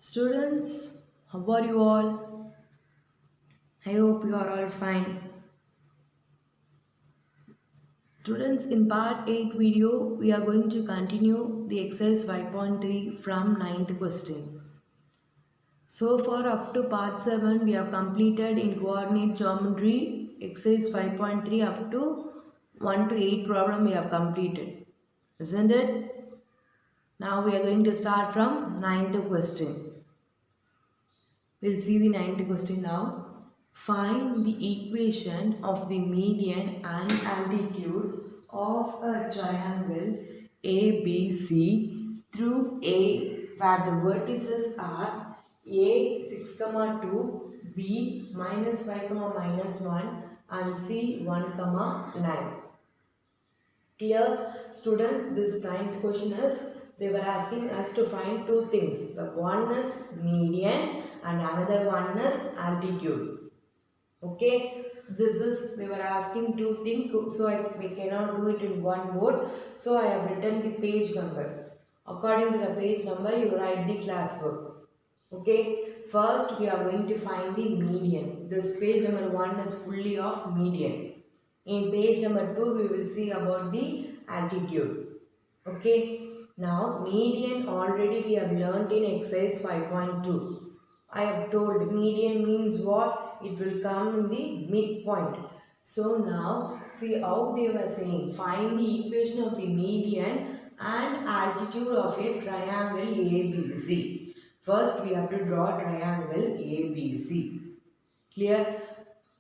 Students, how are you all? I hope you are all fine. Students, in part 8 video, we are going to continue the exercise 5.3 from ninth question. So far up to part 7, we have completed in coordinate geometry exercise 5.3 up to 1 to 8 problem we have completed. Isn't it? Now we are going to start from ninth question. We'll see the ninth question now. Find the equation of the median and altitude of a triangle ABC through A where the vertices are A 6, 2, B minus 5, minus 1 and C 1, 9. Clear, students, this ninth question is they were asking us to find two things. The one is median and another one is altitude. Okay, this is they were asking to think, so we cannot do it in one board. So I have written the page number. According to the page number, you write the classwork. Okay, first we are going to find the median. This page number 1 is fully of median. In page number 2, we will see about the altitude. Okay, now median already we have learnt in exercise 5.2. I have told median means what? It will come in the midpoint. So now see how they were saying find the equation of the median and altitude of a triangle ABC. First we have to draw triangle ABC. Clear?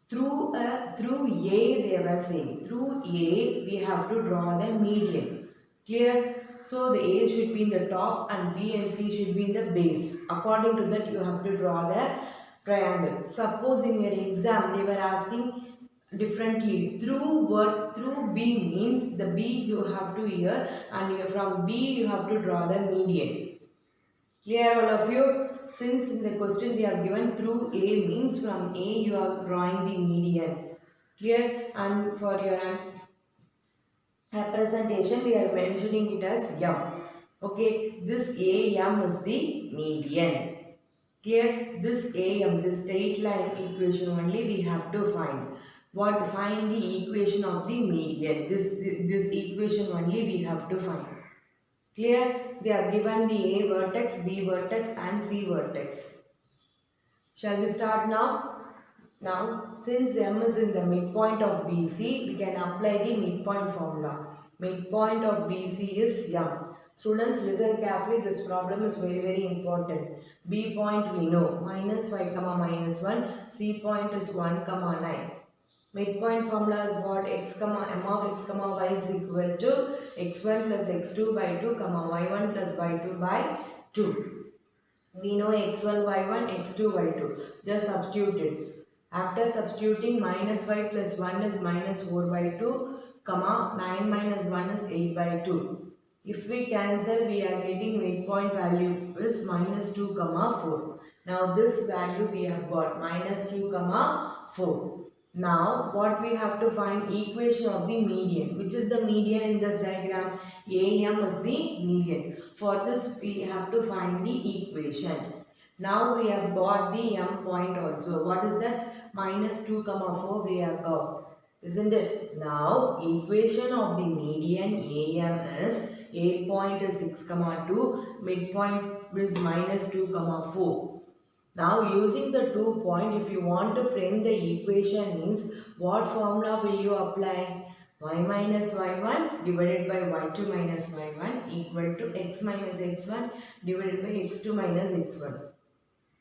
Through A they were saying through A we have to draw the median. Clear? So the A should be in the top and B and C should be in the base. According to that you have to draw the triangle. Suppose in your exam they were asking differently. Through B means the B you have to here and from B you have to draw the median. Clear all of you? Since in the question they are given through A means from A you are drawing the median. Clear? And for your representation we are mentioning it as M. Okay, this AM is the median. Clear? This AM, this straight line equation only we have to find. What? Find the equation of the median. This equation only we have to find. Clear? They are given the A vertex, B vertex and C vertex. Shall we start now? Now, since M is in the midpoint of BC, we can apply the midpoint formula. Midpoint of BC is M. Students, listen carefully. This problem is very important. B point we know. Minus 5, minus 1. C point is 1, 9. Midpoint formula is what? M of x, y is equal to x1 plus x2 by 2, y1 plus y2 by 2. We know x1, y1, x2, y2. Just substitute it. After substituting, minus 5 plus 1 is minus 4 by 2, 9 minus 1 is 8 by 2. If we cancel, we are getting midpoint value is minus 2, 4. Now this value we have got minus 2, 4. Now what we have to find? Equation of the median. Which is the median in this diagram? AM is the median. For this we have to find the equation. Now we have got the M point also. What is that? Minus 2, 4 we have got. Isn't it? Now equation of the median AM is A point is 6, 2. Midpoint is minus 2, 4. Now using the 2 point, if you want to frame the equation means what formula will you apply? Y minus y1 divided by y2 minus y1 equal to x minus x1 divided by x2 minus x1.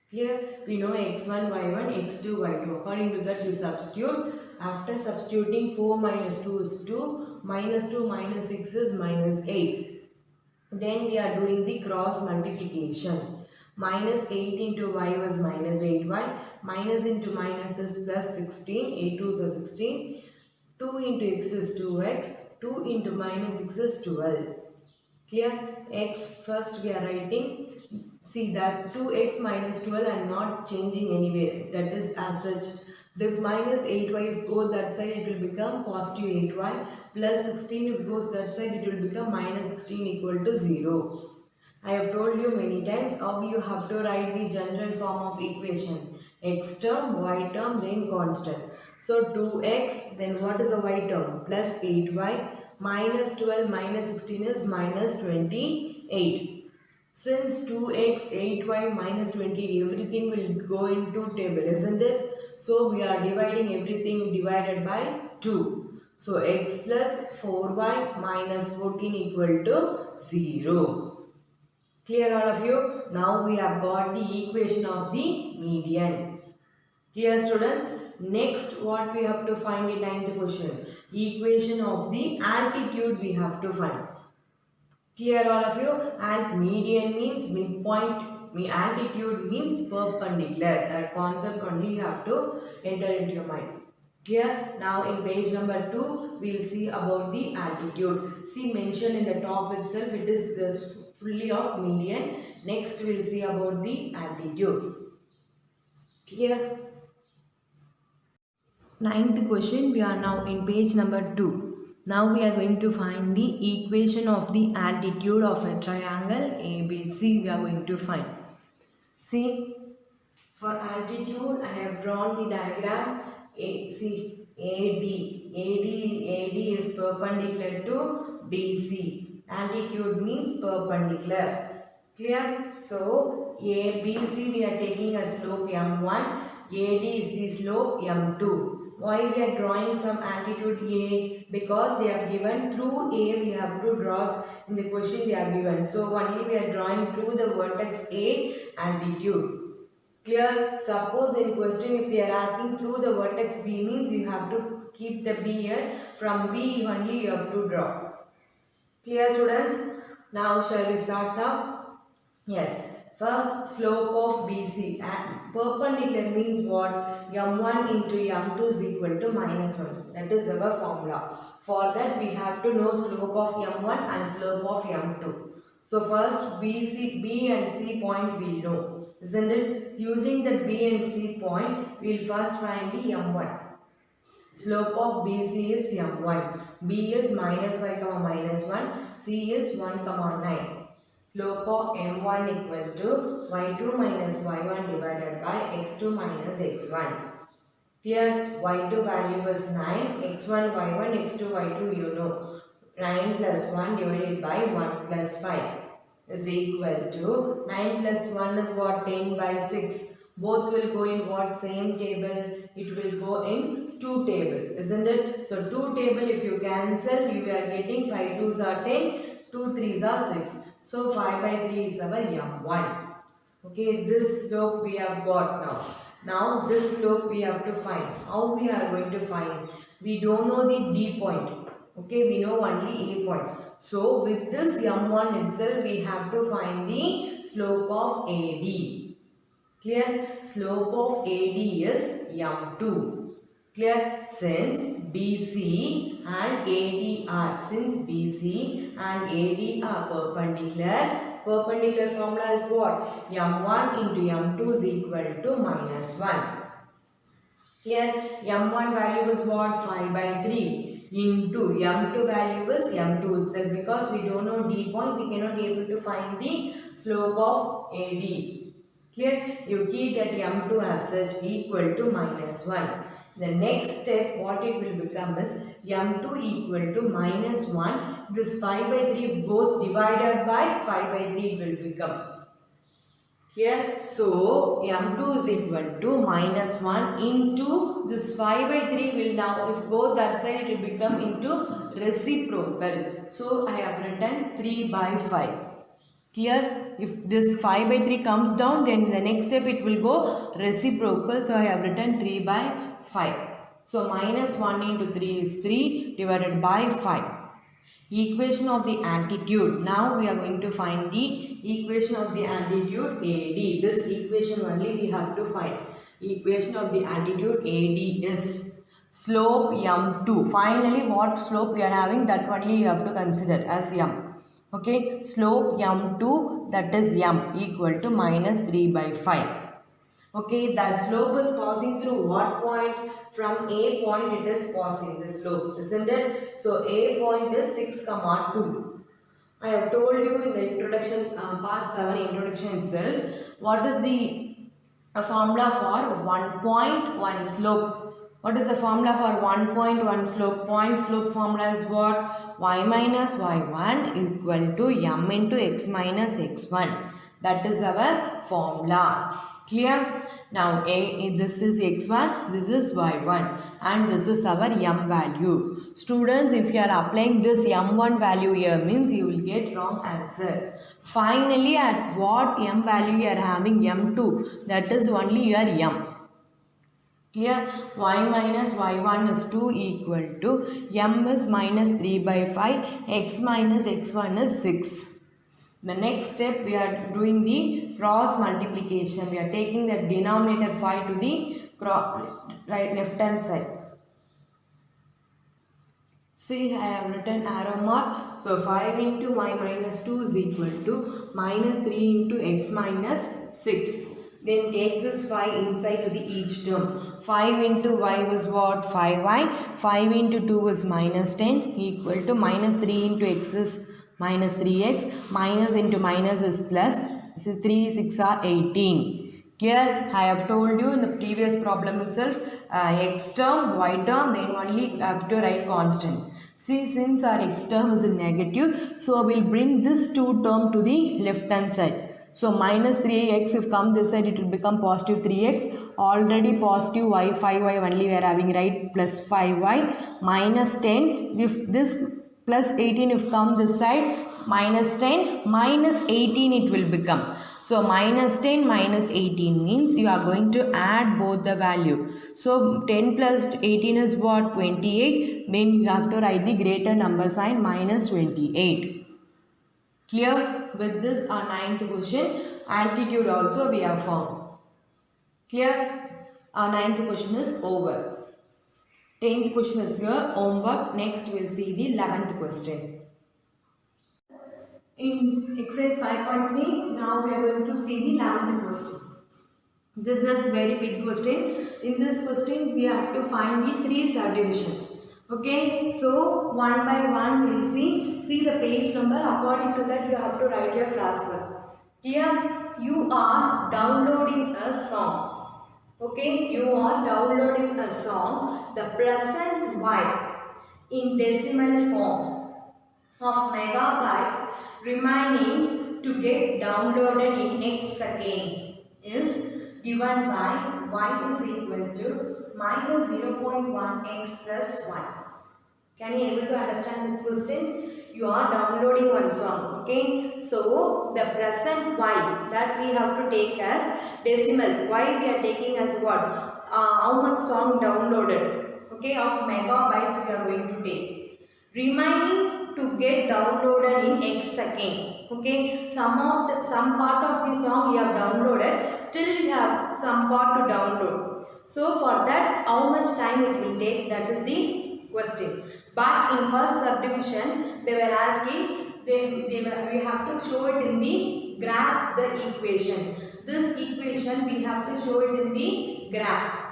Here we know x1 y1 x2 y2. According to that you substitute. After substituting 4 minus 2 is 2, minus 2 minus 6 is minus 8. Then we are doing the cross multiplication. Minus 8 into y was minus 8y. Minus into minus is plus 16. 8 2 is 16. 2 into x is 2x. 2 into minus 6 is 12. Clear? X first we are writing. See that 2x minus 12 I am not changing anywhere. That is as such. This minus 8y if goes that side it will become positive 8y. Plus 16 if goes that side it will become minus 16 equal to 0. I have told you many times how you have to write the general form of equation. X term, y term, then constant. So 2x, then what is the y term? Plus 8y, minus 12 minus 16 is minus 28. Since 2x, 8y, minus 20, everything will go into table, isn't it? So we are dividing everything divided by 2. So x plus 4y minus 14 equal to 0. Clear all of you? Now we have got the equation of the median. Clear students? Next what we have to find in 9th question? Equation of the altitude we have to find. Clear all of you? And median means midpoint. Altitude means perpendicular. That concept only you have to enter into your mind. Clear? Now in page number 2, we will see about the altitude. See, mentioned in the top itself, it is this fully of median. Next we will see about the altitude. Clear? 9th question, we are now in page number 2. Now we are going to find the equation of the altitude of a triangle ABC. We are going to find. See, for altitude, I have drawn the diagram. See, AD is perpendicular to BC. Altitude means perpendicular. Clear? So, ABC we are taking a slope M1. AD is the slope M2. Why we are drawing from altitude A? Because they have given through A we have to draw in the question they are given. So, only we are drawing through the vertex A altitude. Clear? Suppose in question if they are asking through the vertex B means you have to keep the B here. From B only you have to draw. Clear students? Now shall we start now? Yes. First slope of BC. And perpendicular means what? M1 into M2 is equal to minus 1. That is our formula. For that we have to know slope of M1 and slope of M2. So first B and C point we know. Isn't it? Using the B and C point, we will first find the M1. Slope of BC is M1. B is minus 5, minus 1. C is 1, 9. Slope of M1 equal to y2 minus y1 divided by x2 minus x1. Here y2 value was 9, x1 y1, x2 y2 you know. 9 plus 1 divided by 1 plus 5 is equal to 9 plus 1 is what? 10 by 6. Both will go in what? Same table. It will go in 2 table, isn't it? So 2 table if you cancel, you are getting 5 2s are 10, 2 3s are 6. So 5 by 3 is our M1. Okay, this slope we have got now. Now this slope we have to find. How we are going to find? We don't know the D point. Okay, we know only A point. So with this M1 itself we have to find the slope of AD. Clear? Slope of AD is M2. Clear? Since BC and AD are, perpendicular, perpendicular formula is what? M1 into M2 is equal to minus 1. Here M1 value is what? 5 by 3 into M2 value is M2 itself. Because we don't know D point, we cannot be able to find the slope of AD. Clear? You keep that M2 as such equal to minus 1. The next step what it will become is M2 equal to minus 1. This 5 by 3 goes divided by 5 by 3 it will become. Here, so M2 is equal to minus 1 into this 5 by 3 will now, if go that side it will become into reciprocal. So I have written 3 by 5. Clear? If this 5 by 3 comes down, then the next step it will go reciprocal. So I have written 3 by 5. So minus 1 into 3 is 3 divided by 5. Equation of the altitude. Now we are going to find the equation of the altitude AD. This equation only we have to find. Equation of the altitude AD is slope M2. Finally, what slope we are having, that only you have to consider as M. Okay, slope M2, that is M, equal to minus 3 by 5. Okay, that slope is passing through what point? From A point it is passing the slope, isn't it? So A point is 6, 2. I have told you in the introduction, part 7 introduction itself, what is the formula for 1.1 slope. What is the formula for 1.1 slope? Point slope formula is what? Y minus y1 equal to m into x minus x1. That is our formula. Clear? Now this is x1, this is y1 and this is our m value. Students, if you are applying this m1 value here means you will get wrong answer. Finally, at what m value you are having m2, that is only your m. Clear? Y minus y1 is 2 equal to m is minus 3 by 5, x minus x1 is 6. The next step we are doing the cross multiplication. We are taking the denominator 5 to the left hand side. See, I have written arrow mark. So 5 into y minus 2 is equal to minus 3 into x minus 6. Then take this 5 inside to the each term. 5 into y was what? 5y. 5 into 2 is minus 10 equal to minus 3 into x is minus 3x. Minus into minus is plus. So 3 6 are 18. Clear? I have told you in the previous problem itself, x term, y term, then only have to write constant. See, since our x term is a negative, so we will bring this 2 term to the left hand side. So minus 3x, if come this side, it will become positive 3x. Already positive y, 5y only we are having, right? Plus 5y minus 10. If this plus 18, if come this side, minus 10 minus 18 it will become. So minus 10 minus 18 means you are going to add both the value. So 10 plus 18 is what? 28. Then you have to write the greater number sign minus 28. Clear? With this our 9th question, altitude also we have found. Clear? Our 9th question is over. 10th question is here, homework. Next we will see the 11th question. In exercise 5.3, now we are going to see the 11th question. This is very big question. In this question, we have to find the 3 subdivision. Okay, so one by one we will see the page number. According to that, you have to write your classwork. Here, you are downloading a song. Okay, you are downloading a song. The present y in decimal form of megabytes remaining to get downloaded in x second is given by y is equal to minus 0.1 x plus 1. Can you able to understand this question? You are downloading one song. Okay. So the present y that we have to take as decimal. Y we are taking as what? How much song downloaded? Okay. Of megabytes we are going to take. Remaining to get downloaded in x second. Okay. Some part of the song you have downloaded. Still you have some part to download. So for that, how much time it will take? That is the question. But in first subdivision, they were asking, we have to show it in the graph, the equation. This equation we have to show it in the graph.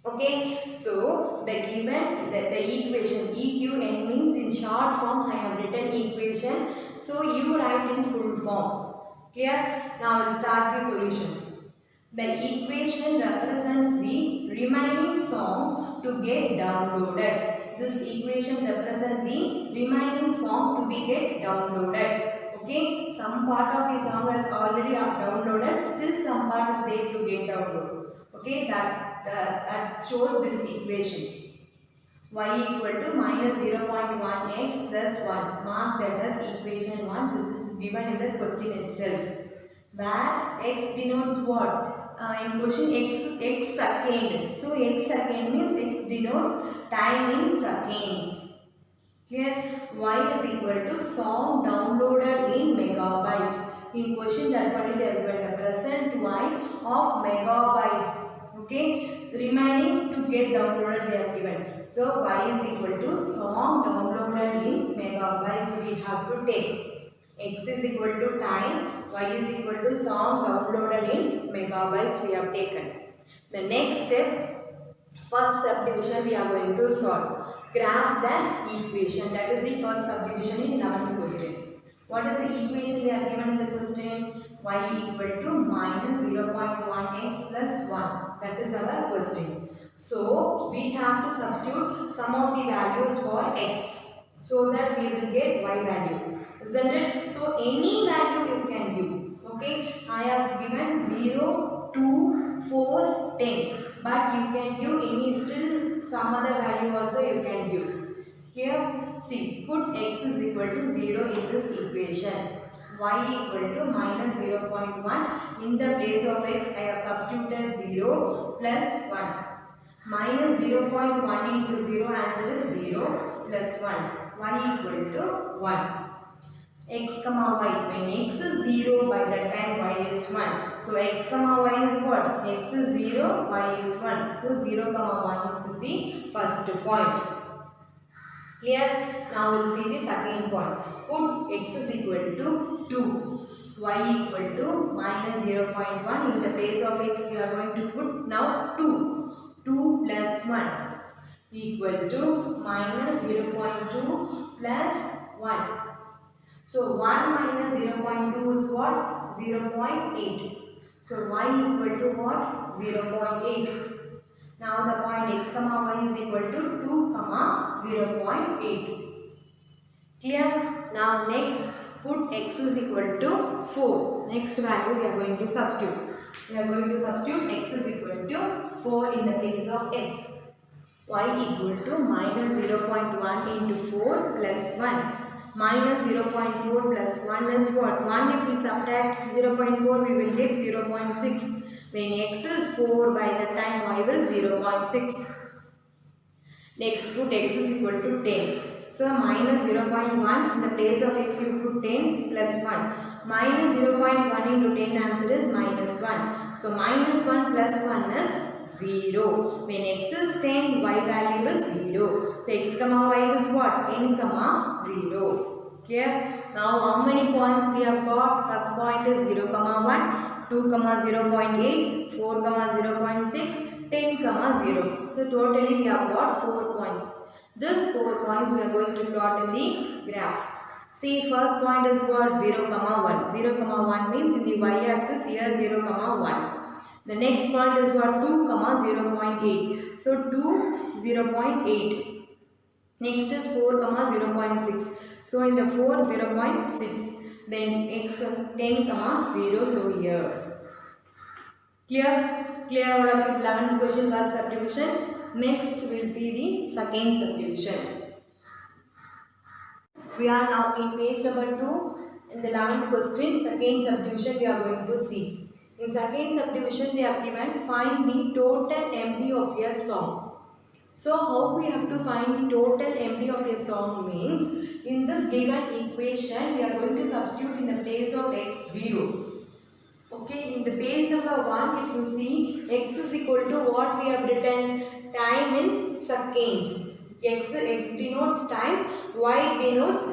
Okay, so the given the equation EQN means in short form I have written equation. So you write in full form. Clear? Now we'll start the solution. The equation represents the remaining song to get downloaded. This equation represents the remaining song to be get downloaded. Okay, some part of the song has already downloaded, still some part is there to get downloaded. Okay, that shows this equation. Y equal to minus 0.1 x plus 1. Mark that as equation 1. This is given in the question itself. Where x denotes what? In question x second. So x second means x denotes time in seconds. Clear? Y is equal to song downloaded in megabytes. In question that one they have given the present y of megabytes. Okay, remaining to get downloaded they are given. So y is equal to song downloaded in megabytes. We have to take x is equal to time, y is equal to song downloaded in megabytes we have taken. The next step, first subdivision we are going to solve. Graph the equation. That is the first subdivision in 11th question. What is the equation they are given in the question? Y equal to minus 0.1x plus 1. That is our question. So we have to substitute some of the values for x so that we will get y value. Isn't it? So any value you can give. Okay. I have given 0, 2, 4, 10. But you can give any still some other value also you can give. Here, see, put x is equal to 0 in this equation. Y equal to minus 0.1. In the place of x, I have substituted 0 plus 1. Minus 0.1 into 0, answer is 0 plus 1. Y equal to 1. X comma y. When x is 0, by that time y is 1. So x comma y is what? X is 0, y is 1. So 0 comma 1 is the first point. Clear? Now we will see the second point. Put x is equal to 2. Y equal to minus 0.1. In the place of x we are going to put now 2. 2 plus 1 equal to minus 0.2 plus 1. So 1 minus 0.2 is what? 0.8. So y equal to what? 0.8. Now the point x comma y is equal to 2 comma 0.8. Clear? Now next put x is equal to 4. Next value we are going to substitute. We are going to substitute x is equal to 4 in the place of x. Y equal to minus 0.1 into 4 plus 1. Minus 0.4 plus 1 is what? 1 if we subtract 0.4 we will get 0.6. When x is 4, by the time y was 0.6. Next put x is equal to 10. So minus 0.1 in the place of x you put 10 plus 1. Minus 0.1 into 10 answer is minus 1. So minus 1 plus 1 is 0. When x is 10, y value is 0. So x comma y is what? 10 comma 0. Clear? Now how many points we have got? First point is 0 comma 1, 2 comma 0.8, 4 comma 0.6, 10 comma 0. So totally we have got 4 points. This 4 points we are going to plot in the graph. See, first point is what? 0 comma 1. 0 comma 1 means in the y-axis here 0 comma 1. The next point is what? 2 comma 0.8. So 2, 0.8. Next is 4 comma 0.6. So in the 4, 0.6. Then x 10 comma 0. So here. Clear? Clear all of it? 11th question first subdivision. Next we will see the second subdivision. We are now in page number 2. In the 11th question, second subdivision we are going to see. In second subdivision they have given find the total MB of your song. So how we have to find the total MB of a song means in this given equation we are going to substitute in the place of x0. Okay, in the page number 1 if you see x is equal to what we have written, time in seconds. X denotes time, y denotes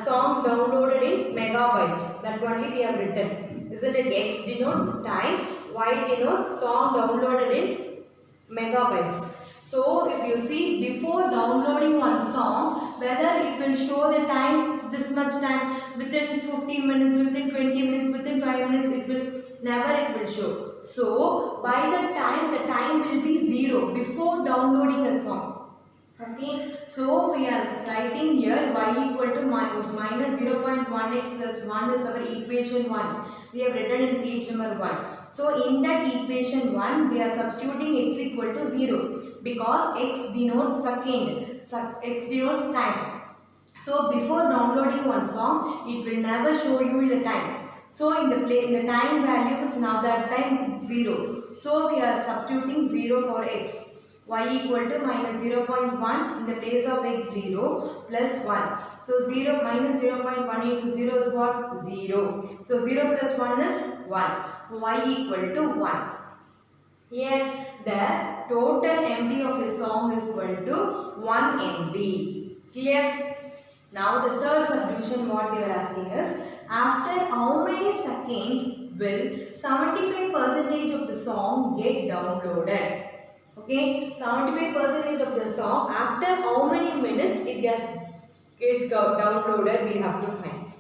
song downloaded in megabytes. That only we have written. Isn't it? X denotes time, y denotes song downloaded in megabytes. So if you see before downloading one song, whether it will show the time, this much time, within 15 minutes, within 20 minutes, within 5 minutes, it will show. So by the time will be 0 before downloading a song. Okay, so we are writing here y equal to minus 0.1x plus 1 is our equation 1. We have written in page number 1. So in that equation 1, we are substituting x equal to 0 because x denotes second, x denotes time. So before downloading one song, it will never show you the time. So in the time value is now that time 0. So we are substituting 0 for x. Y equal to minus 0.1 in the place of x 0 plus 1. So 0 minus 0.1 into 0 is what? 0. So 0 plus 1 is 1. Y equal to 1. Here the total MB of a song is equal to 1 MB. Clear? Now the third subdivision what they were asking is, after how many seconds will 75% of the song get downloaded? Okay, 75% of the song, after how many minutes it gets downloaded, we have to find.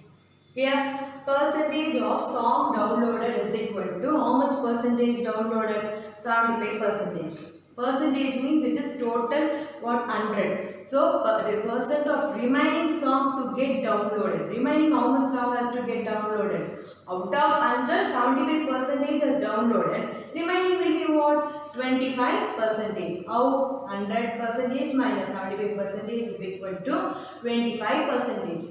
Clear? Percentage of song downloaded is equal to how much percentage downloaded? 75 percentage. Percentage means it is total what 100. So the percent of remaining song to get downloaded. Remaining how much song has to get downloaded? Out of 100, 75 percentage has downloaded. Remaining will be what? 25 percentage. How? 100 percentage minus 75 percentage is equal to 25 percentage.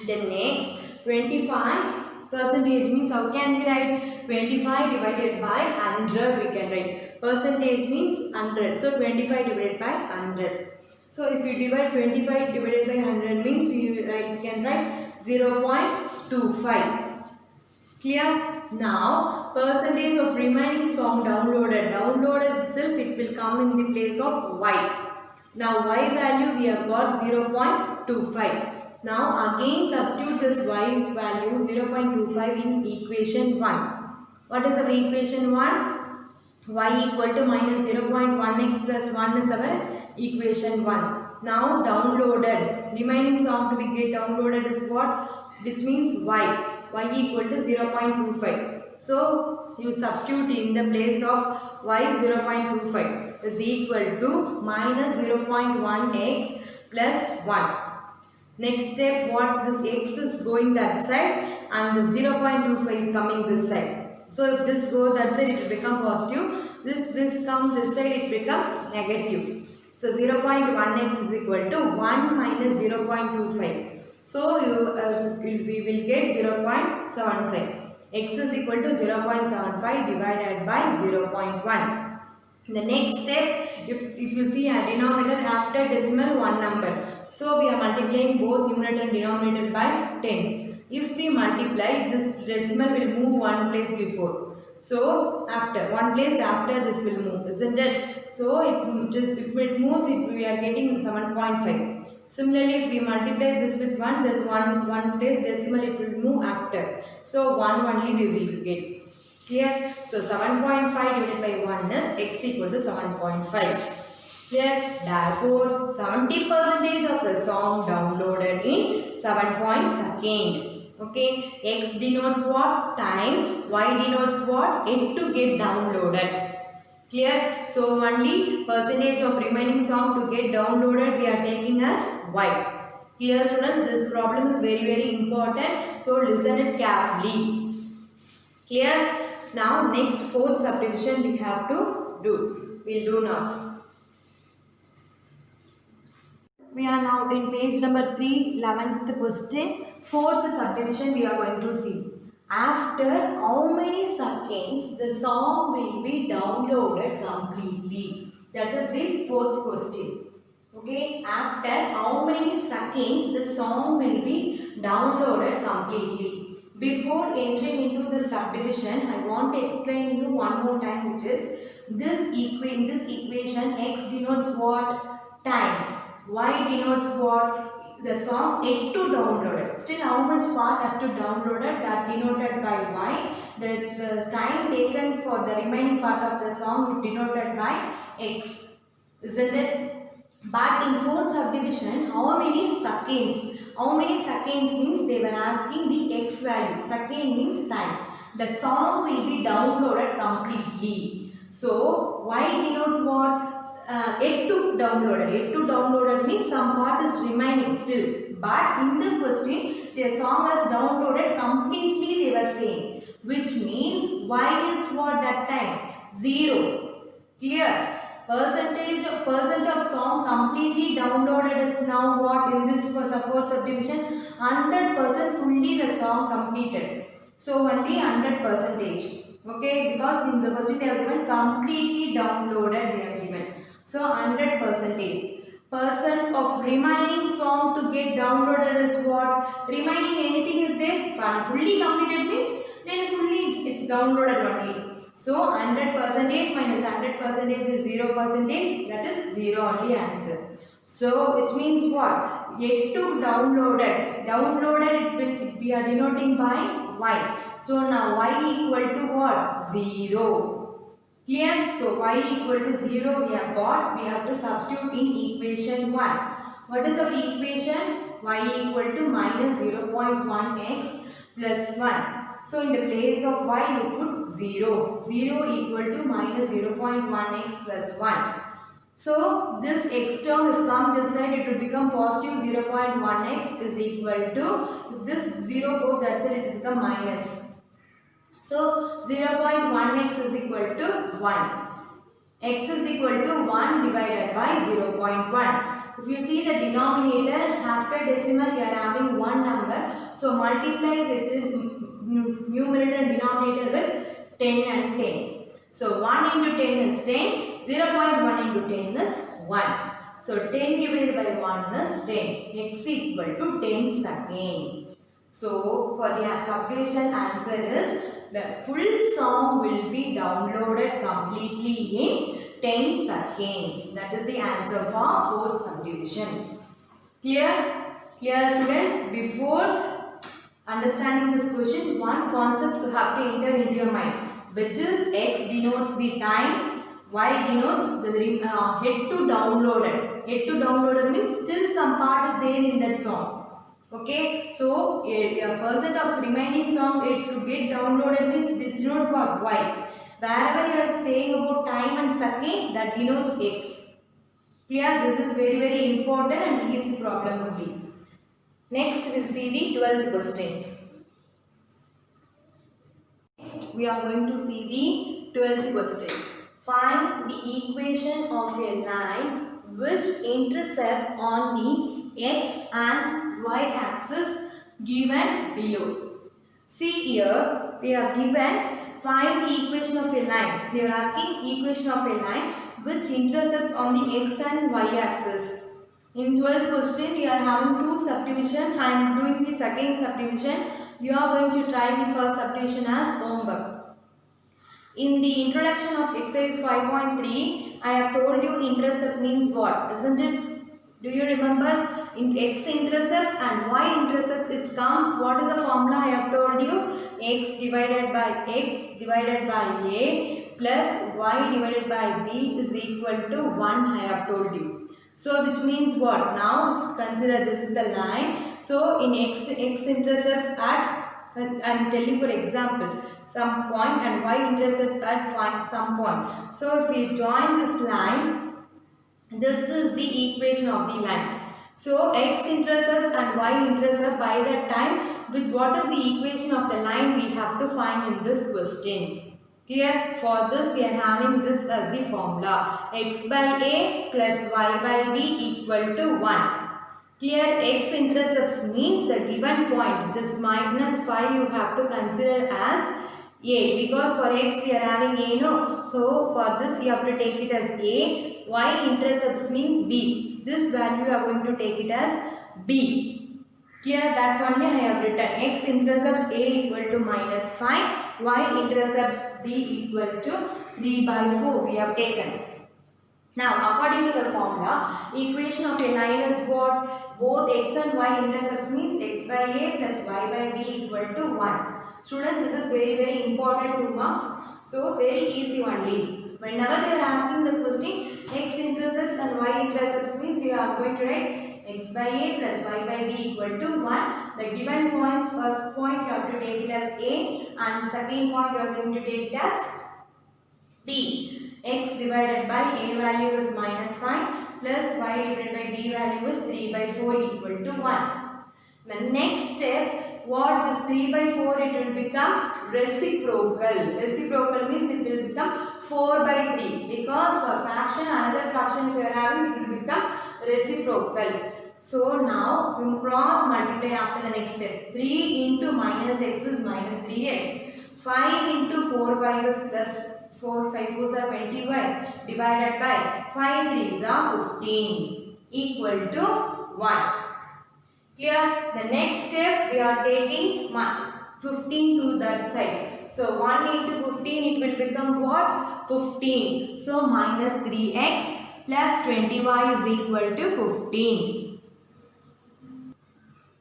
Then next 25 percentage means how can we write? 25 divided by 100 we can write. Percentage means 100. So 25 divided by 100. So if you divide 25 divided by 100 means we can write 0.25. Clear? Now percentage of remaining song downloaded. Downloaded itself it will come in the place of y. Now y value we have got 0.25. Now again substitute this y value 0.25 in equation 1. What is our equation 1? Y equal to minus 0.1x plus 1 is our equation 1. Now downloaded. Remaining song to be get downloaded is what? Which means y. Y equal to 0.25. So you substitute in the place of y 0.25 is equal to minus 0.1x plus 1. Next step, what this x is going that side and the 0.25 is coming this side. So if this goes that side, it will become positive. This comes this side, it becomes negative. So 0.1x is equal to 1 minus 0.25. So we will get 0.75. X is equal to 0.75 divided by 0.1. The next step, if you see a denominator after decimal one number. So we are multiplying both numerator and denominator by 10. If we multiply, this decimal will move one place before. So after one place after this will move, isn't it? So if it moves, we are getting 7.5. Similarly, if we multiply this with 1, there's one place decimal it will move after. So 1 only we will get. Clear? So 7.5 divided by 1 is x equal to 7.5. Clear? Therefore, 70% of the song downloaded in 7 seconds. Okay, x denotes what? Time. Y denotes what? It to get downloaded. Clear? So only percentage of remaining song to get downloaded we are taking as y. Clear students? This problem is very important. So listen it carefully. Clear? Now next fourth subdivision we have to do. We'll do now. We are now in page number 3, 11th question. Fourth subdivision we are going to see. After how many seconds the song will be downloaded completely? That is the fourth question. Okay, after how many seconds the song will be downloaded completely? Before entering into the subdivision, I want to explain you one more time, which is this equation x denotes what? Time. Y denotes what? The song yet to downloaded. Still how much part has to downloaded, that denoted by y. The time taken for the remaining part of the song denoted by x. Isn't it? But in fourth subdivision, how many seconds? How many seconds means they were asking the x value. Second means time. The song will be downloaded completely. So y denotes what? Yet to downloaded. Yet to downloaded means some part is remaining still. But in the question, the song is downloaded completely they were saying. Which means y is what that time? 0. Clear? Percent of song completely downloaded is now what in this fourth subdivision? 100% fully the song completed. So only 100%. Okay, because in the question they have given completely downloaded they have given. So 100%. Percent of remaining song to get downloaded is what? Remaining anything is there? Fully completed means then fully it's downloaded only. So 100% minus 100% is 0%. That is 0 only answer. So which means what? Yet to downloaded. Downloaded we are denoting by y. So now y equal to what? 0. Clear? So y equal to 0 we have got. We have to substitute in equation 1. What is our equation? y equal to minus 0.1x plus 1. So in the place of y you put 0. 0 equal to minus 0.1x plus 1. So this x term if come this side it will become positive 0.1x is equal to, if this 0 goes that side it will become minus. So 0.1x is equal to 1. X is equal to 1 divided by 0.1. If you see the denominator, after decimal you are having one number. So multiply with the numerator and denominator with 10 and 10. So 1 into 10 is 10. 0.1 into 10 is 1. So 10 divided by 1 is 10. X equal to 10 seconds. So for the subdivision answer is the full song will be downloaded completely in 10 seconds. That is the answer for fourth subdivision. Clear? Clear students? Before understanding this question, one concept you have to enter into your mind, which is X denotes the time, Y denotes the head to downloaded. Head to downloaded means still some part is there in that song. Okay, so a percent of remaining song to get downloaded means this denotes what? Y. Wherever you are saying about time and second, that denotes X. Clear? This is very important and easy problem only. Next we will see the 12th question. Next we are going to see the 12th question. Find the equation of a line which intersect on the x and y axis given below. See here, they are given find the equation of a line. They are asking equation of a line which intercepts on the x and y axis. In 12th question, we are having two subdivision. I am doing the second subdivision. You are going to try the first subdivision as homework. In the introduction of exercise 5.3, I have told you intercept means what, isn't it? Do you remember? In x intercepts and y intercepts, it comes, what is the formula I have told you? X divided by x divided by a plus y divided by b is equal to 1, I have told you. So which means what? Now consider this is the line. So in x intercepts at, I am telling for example, some point and y intercepts at some point. So if we join this line, this is the equation of the line. So x intercepts and y intercept by that time, with what is the equation of the line we have to find in this question. Clear? For this we are having this as the formula. X by a plus y by b equal to 1. Clear? X intercepts means the given point. This minus 5 you have to consider as a, because for x we are having a, no. So for this you have to take it as a. Y intercepts means b. This value you are going to take it as b. Clear? That only I have written. X intercepts a equal to minus 5. Y intercepts b equal to 3 by 4 we have taken. Now according to the formula, equation of a line is what? Both x and y intercepts means x by a plus y by b equal to 1. Student, this is very important 2 marks. So very easy only. Whenever they are asking the question, x intercepts and y intercepts means you are going to write x by a plus y by b equal to 1. The given points, first point you have to take it as a and second point you are going to take it as b. X divided by a value is minus 5 plus y divided by b value is 3 by 4 equal to 1. The next step, what this 3 by 4 it will become reciprocal. Reciprocal means it will become 4 by 3 because for fraction, another fraction if you are having it will become reciprocal. So now you cross multiply after the next step. 3 into minus x is minus 3x. 5 into 4y is just 4, 5 4s are 20y divided by 5 3s are 15 equal to 1. Clear? The next step we are taking 15 to that side. So 1 into 15 it will become what? 15. So minus 3x plus 20y is equal to 15.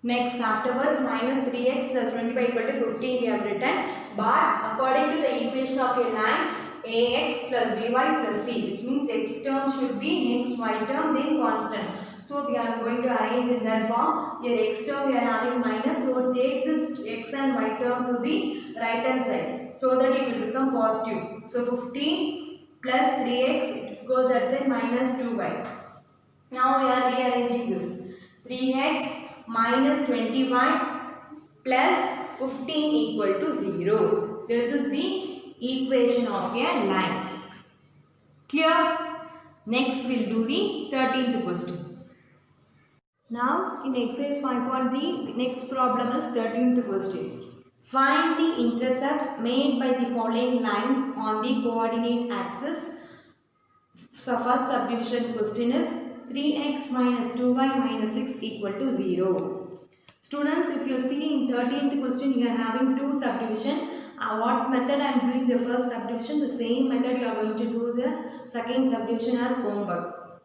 Next afterwards minus 3x plus 25 equal to 15 we have written. But according to the equation of a line, ax plus by plus c, which means x term should be next y term then constant. So we are going to arrange in that form. here x term we are having minus, so take this x and y term to the right hand side so that it will become positive. So 15 plus 3x, it goes that side, minus 2y. Now we are rearranging this. 3x minus 21 plus 15 equal to 0. This is the equation of a line. Clear? Next we will do the 13th question. Now in exercise 5.3, next problem is 13th question. Find the intercepts made by the following lines on the coordinate axis. So first subdivision question is 3x minus 2y minus 6 equal to 0. Students, if you see in 13th question, you are having two subdivision. What method I am doing the first subdivision, the same method you are going to do the second subdivision as homework.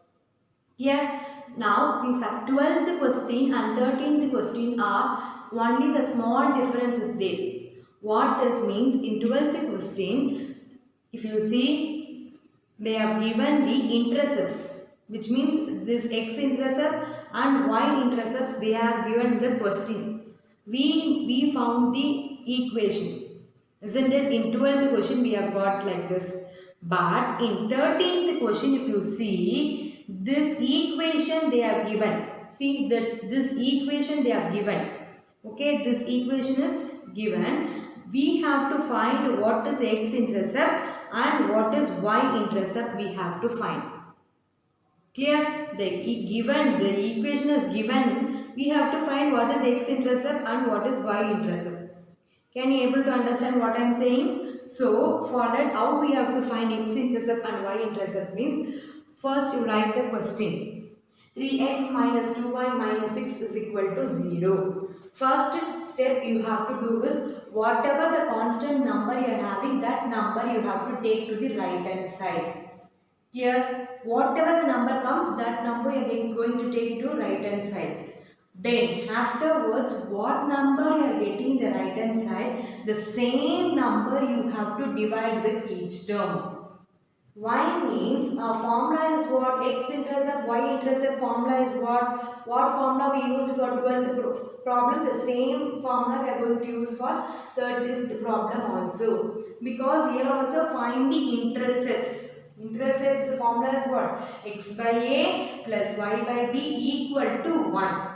Here, now the 12th question and 13th question are only the small difference is there. What this means in 12th question, if you see, they have given the intercepts, which means this x intercept and y intercepts they have given the question. We found the equation, isn't it? In 12th question we have got like this, but in 13th question if you see, this equation they have given. See that this equation they have given. Okay, this equation is given. We have to find what is x intercept and what is y intercept we have to find. Clear? The equation is given. We have to find what is x intercept and what is y intercept. Can you able to understand what I am saying? So for that, how we have to find x intercept and y intercept means, first you write the question. 3x minus 2y minus 6 is equal to 0. First step you have to do is, whatever the constant number you are having, that number you have to take to the right hand side. Here, whatever the number comes, that number you are going to take to right hand side. Then afterwards, what number you are getting the right hand side, the same number you have to divide with each term. Y means our formula is what? X intercept, y intercept formula is what? What formula we used for 12th problem? The same formula we are going to use for 13th problem also. Because here also find the intercepts. Intercepts formula is what? X by a plus y by b equal to 1.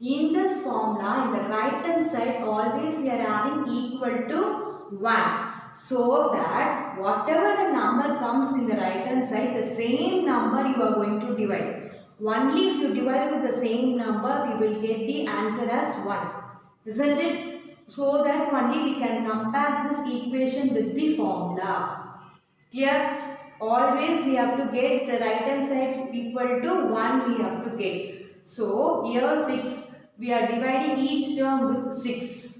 In this formula, in the right hand side, always we are having equal to 1. So that whatever the number comes in the right hand side, the same number you are going to divide. Only if you divide with the same number, we will get the answer as 1. Isn't it? So that only we can compare this equation with the formula. Clear? Always we have to get the right hand side equal to 1 we have to get. So here 6. We are dividing each term with 6.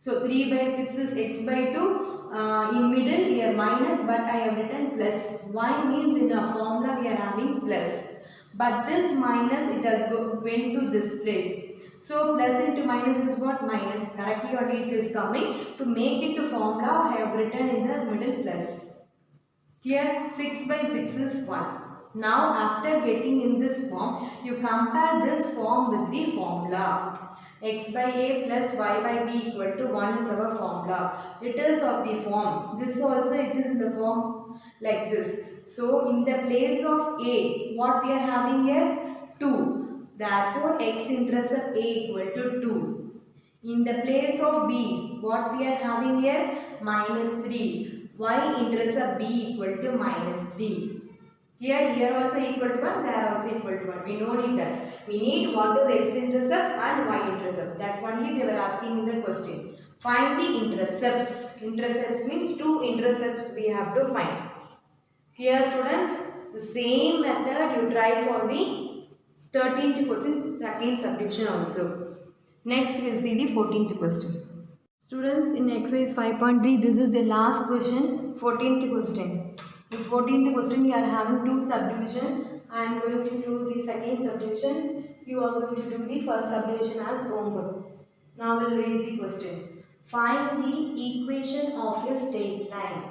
So 3 by 6 is x by 2. In middle here minus, but I have written plus. Y means in our formula we are having plus. But this minus, it has went to this place. So plus into minus is what? Minus. Correctly or it is coming. To make it to formula, I have written in the middle plus. Clear? 6 by 6 is 1. Now after getting in this form, you compare this form with the formula. X by a plus y by b equal to 1 is our formula. It is of the form. This also it is in the form like this. So in the place of a, what we are having here? 2. Therefore x intercept a equal to 2. In the place of b, what we are having here? Minus 3. Y intercept b equal to minus 3. Here also equal to 1, there also equal to 1. We no need that. We need what is x intercept and y intercept. That only they were asking in the question. Find the intercepts. Intercepts means two intercepts we have to find. Here students, the same method you try for the 13th question, second subdivision also. Next we will see the 14th question. Students, in exercise 5.3, this is the last question, 14th question. In 14th question, we are having two subdivision. I am going to do the second subdivision. You are going to do the first subdivision as homework. Now we will read the question. Find the equation of a straight line.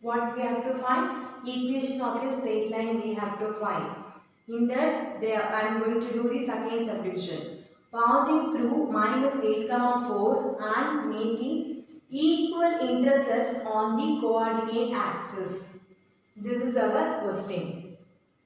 What we have to find? Equation of a straight line we have to find. In that, I am going to do the second subdivision. passing through minus 8 comma 4 and making equal intercepts on the coordinate axis. This is our question.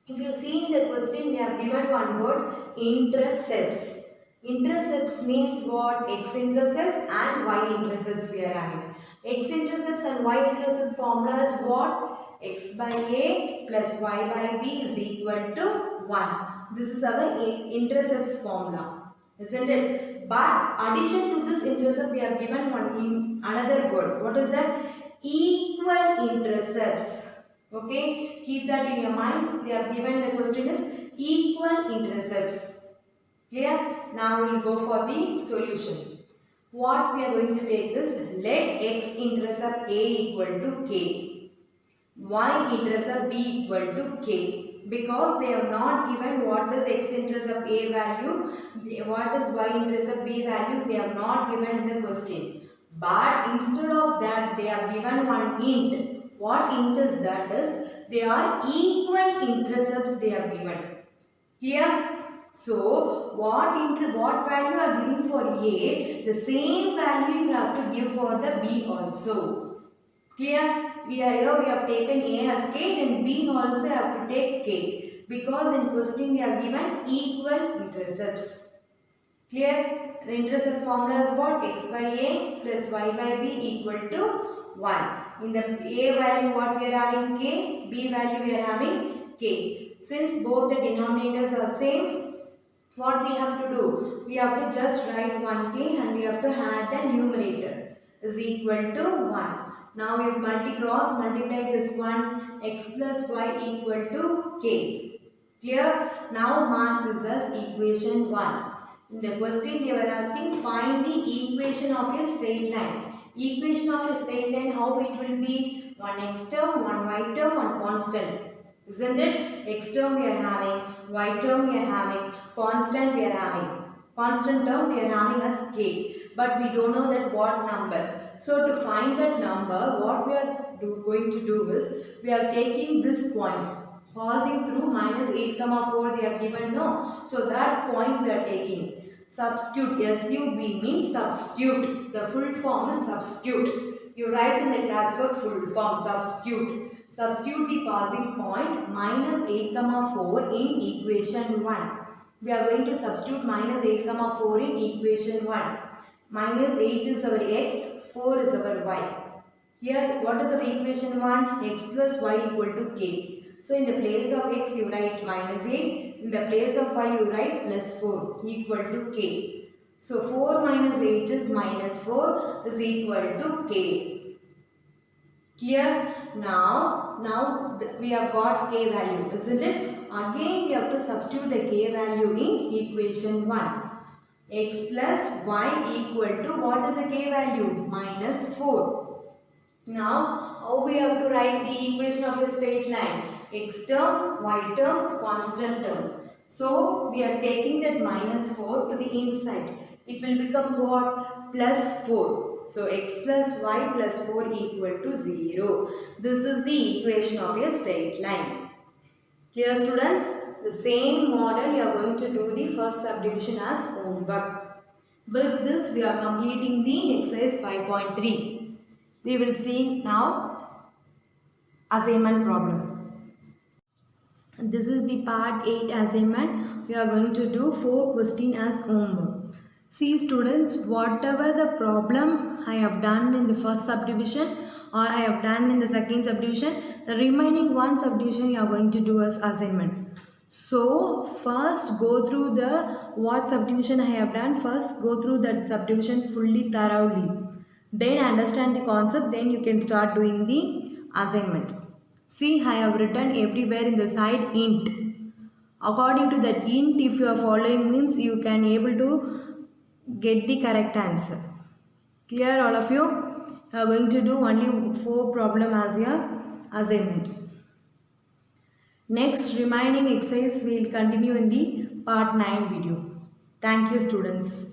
If you see in the question, they have given one word, intercepts. Intercepts means what? X-intercepts and Y-intercepts we are having. X-intercepts and Y-intercept formula is what? X by A plus Y by B is equal to 1. This is our intercepts formula, isn't it? But addition to this intercept, we have given another word. What is that? Equal intercepts. Okay, keep that in your mind. They have given the question is equal intercepts. Clear? Now we will go for the solution. What we are going to take is, let x intercept A equal to k, y intercept B equal to k. Because they have not given what is x intercept A value, what is y intercept B value, they have not given in the question. But instead of that, they have given one int. What int is that? Is they are equal intercepts they are given. Clear? So what value are giving for A, the same value you have to give for the B also. Clear? We have taken A as k, and B also have to take k, because in question they are given equal intercepts. Clear? The intercept formula is what? X by A plus Y by B equal to 1. In the A value what we are having? K. B value we are having k. Since both the denominators are same, what we have to do? We have to just write 1k and we have to add the numerator is equal to 1. Now you multiply this one, x plus y equal to k. Clear? Now mark this as equation 1. In the question they were asking, find the equation of a straight line. Equation of a straight line, how it will be? One x term, one y term, one constant. Isn't it? X term we are having, y term we are having, constant we are having. Constant term we are having as k. But we don't know that what number. So to find that number, what we are going to do is, we are taking this point, passing through minus 8 comma 4 they have given, no. So that point we are taking. Substitute, SUB means substitute. The full form is substitute. You write in the classwork full form, substitute. Substitute the passing point minus 8 comma 4 in equation 1. We are going to substitute minus 8 comma 4 in equation 1. Minus 8 is our x, 4 is our y. Here what is our equation 1? X plus y equal to k. So in the place of x you write minus 8. In the place of y you write plus 4 equal to k. So 4 minus 8 is minus 4 is equal to k. Clear? Now we have got k value, isn't it? Again we have to substitute the k value in equation 1. X plus y equal to, what is the k value? Minus 4. Now how we have to write the equation of a straight line? X term, y term, constant term. So we are taking that minus 4 to the inside. It will become what? Plus 4. So x plus y plus 4 equal to 0. This is the equation of a straight line. Clear, students? The same model you are going to do the first subdivision as homework. With this we are completing the exercise 5.3. We will see now assignment problem. This is the part 8 assignment. We are going to do 4 questions as homework. See students, whatever the problem I have done in the first subdivision or I have done in the second subdivision, the remaining one subdivision you are going to do as assignment. So first go through the what subdivision I have done. First go through that subdivision fully thoroughly. Then understand the concept. Then you can start doing the assignment. See, I have written everywhere in the side int. According to that int, if you are following means you can able to get the correct answer. Clear all of you? You are going to do only 4 problem as your assignment. Next remaining exercise we will continue in the part 9 video. Thank you students.